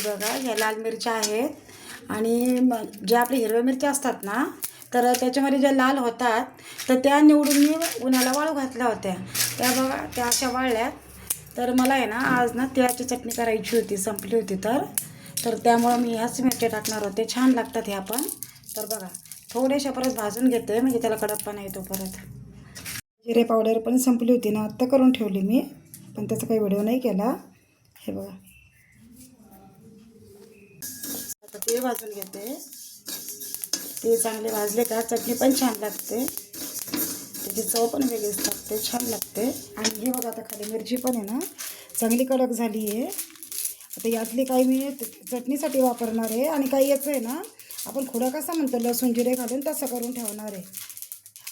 बघा ह्या लाल मिरच्या आहेत आणि ज्या आपल्या हिरव्या मिरच्या असतात ना तर त्याच्यामध्ये ज्या लाल होतात तर त्या निवडून मी उन्हाला वाळू घातल्या होत्या. त्या बघा त्या अशा वाळल्यात. तर मला आहे ना आज ना तिळाची चटणी करायची होती, संपली होती तर त्यामुळं मी ह्याच मिरच्या टाकणार होते. छान लागतात ह्या पण. तर बघा थोड्याशा परत भाजून घेते म्हणजे त्याला कडकपणा येतो. परत जिरे पावडर पण संपली होती ना, आत्ता करून ठेवली मी, पण त्याचा काही व्हिडिओ नाही केला. हे बघा आता ते भाजून घेते. ते चांगले भाजले का चटणी पण छान लागते, त्याची चव पण वेगळीच लागते, छान लागते. आणि हे बघा आता खाली मिरची पण आहे ना चांगली कडक झाली आहे. आता यातली काही मी चटणीसाठी वापरणार आहे आणि काही याचं आहे ना आपण खुडा कसा म्हणतो लसूण जिरे घालून तसं करून ठेवणार आहे.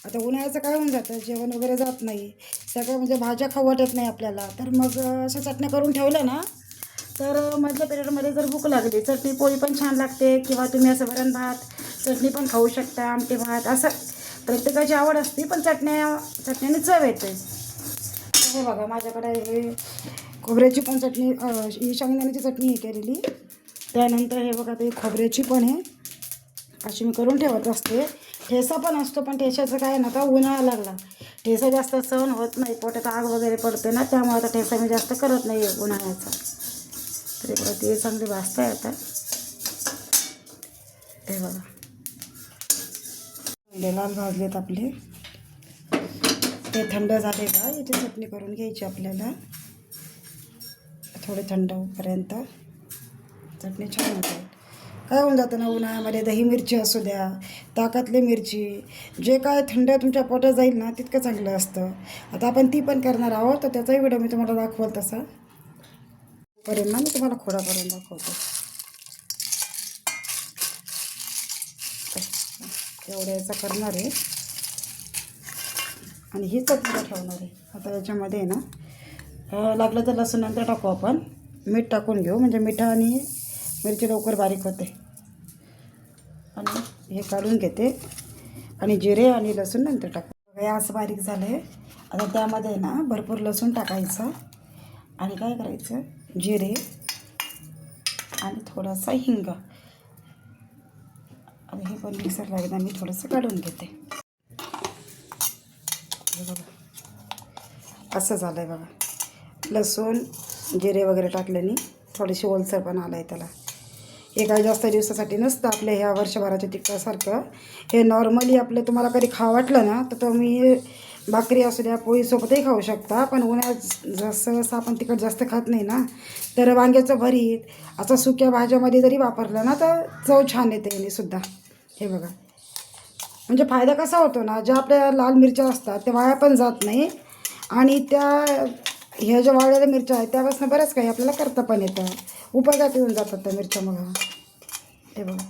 आता उन्हाळ्याचं काय होऊन जातं, जेवण वगैरे जात नाही, सगळं म्हणजे भाज्या खाऊ वाटत नाही आपल्याला, तर मग अशा चटण्या करून ठेवल्या ना तर मधल्या पिरियडमध्ये जर भूक लागली चटणी पोळी पण छान लागते, किंवा तुम्ही असं वरण भात चटणी पण खाऊ शकता, आमटी भात असं प्रत्येकाची आवड असते, पण चटण्याने चव येते. हे बघा माझ्याकडे हे खोबऱ्याची पण चटणी, ही शेंगदाण्याची चटणी हे केलेली. त्यानंतर हे बघा ते खोबऱ्याची पण आहे, अशी मी करून ठेवत असते. ठेसा पण असतो, पण ठेसाचं काय ना, आता उन्हाळा लागला ठेसा जास्त सहन होत नाही, पोटात आग वगैरे पडते ना, त्यामुळे आता ठेसा मी जास्त करत नाही आहे उन्हाळ्याचा. तरी बघा ते चांगले भाजत आहे आता. हे बघा लाल भाजलेत आपले, ते थंड झाले का याची चटणी करून घ्यायची आपल्याला. थोडे थंड होईपर्यंत चटणी छान होते. काय होऊन जातं ना उन्हाळ्यामध्ये दही मिरची असू द्या, ताकातली मिरची, जे काय थंड तुमच्या पोटात जाईल ना तितकं चांगलं असतं. आता आपण ती पण करणार आहोत, तर त्याचाही व्हिडिओ मी तुम्हाला दाखवल तसा करेन ना, मी तुम्हाला खोडा करून दाखवतो. एवढ्या याचा करणार आहे आणि ही चटणी ठेवणार आहे. आता याच्यामध्ये ना लागलं तर लसूण नंतर टाकू आपण, मीठ टाकून घेऊ म्हणजे मिठा आणि मिरची लवकर बारीक होते. आणि हे काढून घेते आणि जिरे आणि लसूण नंतर टाकू. हे असं बारीक झालं आहे. आता त्यामध्ये ना भरपूर लसूण टाकायचं आणि काय करायचं, जिरे आणि थोडासा हिंग, आणि हे पण मिक्सरला एकदा मी थोडंसं काढून घेते. बघा असं झालं आहे बघा, लसूण जिरे वगैरे टाकल्याने थोडीशी ओलसर पण आला आहे त्याला. हे काही जास्त दिवसासाठी नसतं आपल्या ह्या वर्षभराच्या तिखटासारखं. हे नॉर्मली आपलं तुम्हाला कधी खावं वाटलं ना तर तुम्ही भाकरी असू द्या पोळीसोबतही खाऊ शकता, पण उन्हाळ्यात जसं आपण तिखट जास्त खात नाही ना, तर वांग्याचं भरीत असं सुक्या भाज्यामध्ये जरी वापरलं ना तर चव छान येते याने सुद्धा. हे बघा म्हणजे फायदा कसा होतो ना, ज्या आपल्या लाल मिरच्या असतात त्या वाया पण जात नाही, आणि ह्या ज्या वाळलेल्या मिरच्या आहेत त्यापासून बरंच काही आपल्याला करता पण येतं, उपयोगात येऊन जातात त्या मिरच्या. मग हे बघा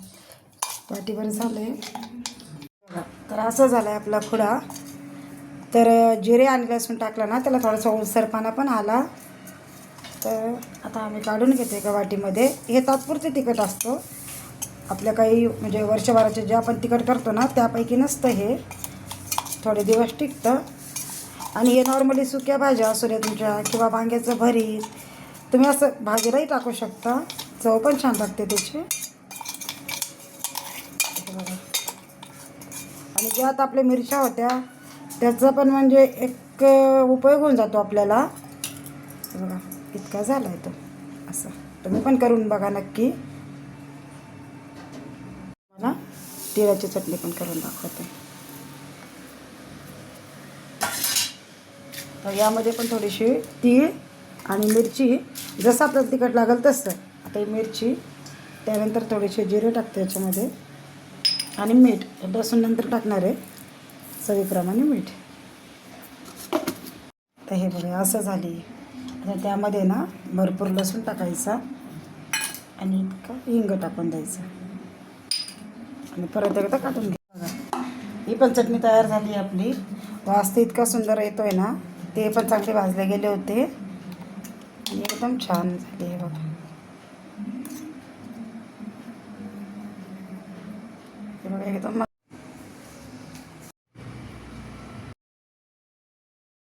वाटीभर झालं आहे बघा. तर असं झालं आहे आपला खुडा. तर जिरे आणि लसूण टाकलं ना त्याला थोडासा ओलसरपणा पण आला. तर आता आम्ही काढून घेते एका वाटीमध्ये. हे तात्पुरते तिखट असतं, आपल्या काही म्हणजे वर्षभराचे जे आपण तिखट करतो ना त्यापैकी नसतं हे, थोडे दिवस टिकतं. आणि हे नॉर्मली सुक्या भाज्या असू द्या तुमच्या, किंवा वांग्याचं भरीत तुम्ही असं भाजीलाही टाकू शकता, चव पण छान लागते त्याची. आणि ज्यात आपल्या मिरच्या होत्या त्याचा पण म्हणजे एक उपयोग होऊन जातो आपल्याला. बघा इतका झाला आहे तो. असं तुम्ही पण करून बघा नक्की. मला तिळाची चटणी पण करून दाखवते. तर यामध्ये पण थोडीशी तीळ आणि मिरची, जसं आपल्याला तिखट लागेल तसं. आता ही मिरची, त्यानंतर थोडेसे जिरे टाकते याच्यामध्ये, आणि मीठ लसूण नंतर टाकणार आहे, चवीप्रमाणे मीठ. तर हे बघा असं झाली. आता त्यामध्ये ना भरपूर लसूण टाकायचा आणि इतका हिंग टाकून द्यायचं आणि परत एकदा काढून घ्या. बघा ही पण चटणी तयार झाली आपली. वास तर इतका सुंदर येतो आहे ना, ते पण चांगले भाजले गेले होते आणि एकदम छान झाले. हे बघा एकदम